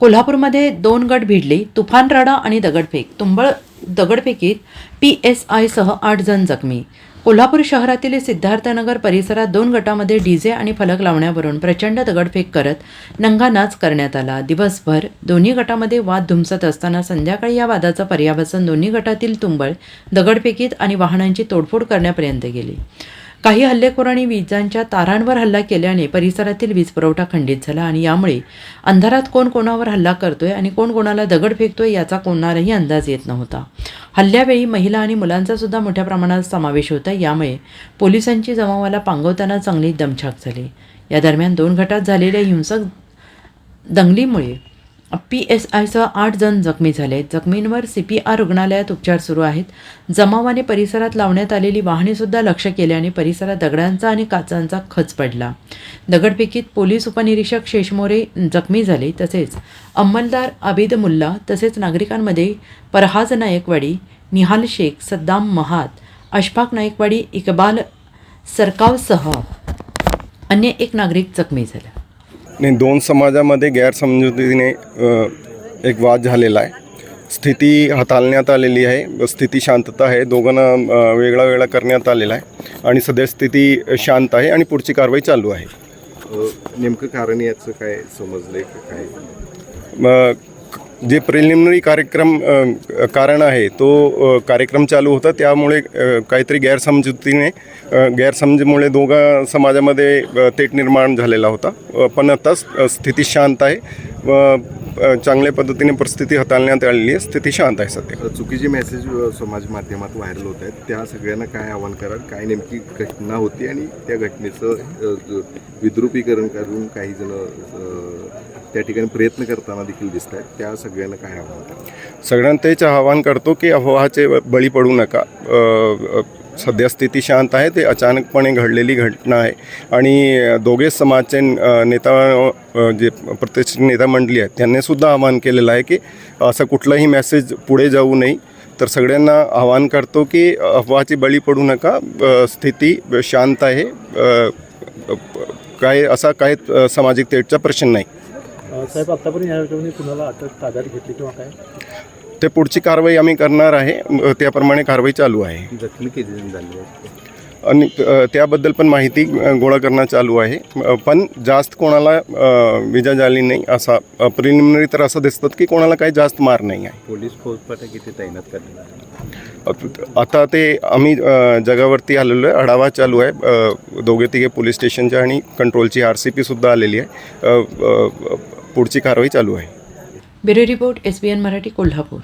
कोल्हापूरमध्ये 2 गट भिडले, तुफान राडा आणि दगडफेक. तुंबळ दगडफेकीत PSI सह 8 जण जखमी. कोल्हापूर शहरातील सिद्धार्थनगर परिसरात 2 गटामध्ये डीजे आणि फलक लावण्यावरून प्रचंड दगडफेक करत नंगानाच करण्यात आला. दिवसभर दोन्ही गटामध्ये वाद धुमसत असताना संध्याकाळी या वादाचं पर्यावसन दोन्ही गटातील तुंबळ दगडफेकीत आणि वाहनांची तोडफोड करण्यापर्यंत गेली. काही हल्लेखोरांनी विजांच्या तारांवर हल्ला केल्याने परिसरातील वीज पुरवठा खंडित झाला आणि यामुळे अंधारात कोण कोणावर हल्ला करतोय आणि कोण कोणाला दगड फेकतोय याचा कोणालाही अंदाज येत नव्हता. हल्ल्यावेळी महिला आणि मुलांचा सुद्धा मोठ्या प्रमाणात समावेश होता. यामुळे पोलिसांची जमावाला पांगवताना चांगली दमछाक झाली. या दरम्यान 2 गटात झालेल्या हिंसक दंगलीमुळे PSI सह 8 जण जखमी झाले. जखमींवर CPR रुग्णालयात उपचार सुरू आहेत. जमावाने परिसरात लावण्यात आलेली वाहनेसुद्धा लक्ष्य केल्याने परिसरात दगडांचा आणि काचांचा खच पडला. दगडफेकीत पोलीस उपनिरीक्षक शेषमोरे जखमी झाले. तसेच अंमलदार आबिद मुल्ला तसेच नागरिकांमध्ये परहाज नायकवाडी, निहाल शेख, सद्दाम महात, अशफाक नायकवाडी, इकबाल सरकावसह अन्य 1 नागरिक जखमी झाला. नाही, 2 समाजामध्ये गैरसमजुतीने एक वाद झालेला आहे. स्थिती हाताळण्यात आलेली आहे. स्थिती शांतता आहे. दोघांना वेगळा वेगळा करण्यात आलेला आहे आणि सध्या स्थिती शांत आहे आणि पुढची कारवाई चालू आहे. नेमकं कारण याचं काय समजलंय की काय? जे प्रिलिमिनरी कारण आहे तो कार्यक्रम चालू होता, त्यामुळे काहीतरी गैरसमजीमुळे दोघा समाजामध्ये तेट निर्माण झालेला होता. पण आता स्थिती शांत आहे व चांगल्या पद्धतीने परिस्थिती हाताळण्यात आलेली आहे. स्थिती शांत आहे सध्या. चुकीचे मेसेज समाज माध्यमात व्हायरल होत आहेत, त्या सगळ्यांना काय आव्हान कराल? काय नेमकी घटना होती आणि त्या घटनेचं विद्रुपीकरण करून काही जण त्या ठिकाणी प्रयत्न करताना देखील दिसत आहेत, त्या सगळ्यांना काय आव्हान कराल? सगळ्यांना तेच आवाहन करतो की अफवाचे बळी पडू नका. सध्या स्थिती शांत आहे. ते अचानकपणे घडलेली घटना आहे आणि दोघेच समाजचे नेता जे प्रतिष्ठित नेता मंडळी आहेत त्यांनीसुद्धा आवाहन केलेलं आहे की असं कुठलाही मेसेज पुढे जाऊ नये. तर सगळ्यांना आवाहन करतो की अफवाची बळी पडू नका. स्थिती शांत आहे. काय सामाजिक तेटचा प्रश्न नाही. साहेब, आतापर्यंत या ठिकाणी कुणाला अटक ताब्यात घेतली किंवा काय? ते पुढची कारवाई आम्ही करणार आहे. त्याप्रमाणे कारवाई चालू आहे जखमी किती जण झाले आणि त्याबद्दल पण माहिती गोळा करणं चालू आहे. पण जास्त कोणाला विजा झाली नाही. असा प्रिलिमिनरी तर असं दिसतं की कोणाला काही जास्त मार नाही आहे. पोलीस फौजफाटा किती तैनात करण्यात? आता ते आम्ही जगावरती आलेलो आहे. आढावा चालू आहे. 2-3 पोलीस स्टेशनच्या आणि कंट्रोलची RCP सुद्धा आलेली आहे. पुढची कारवाई चालू आहे. Bureau report SBN Marathi, Kolhapur.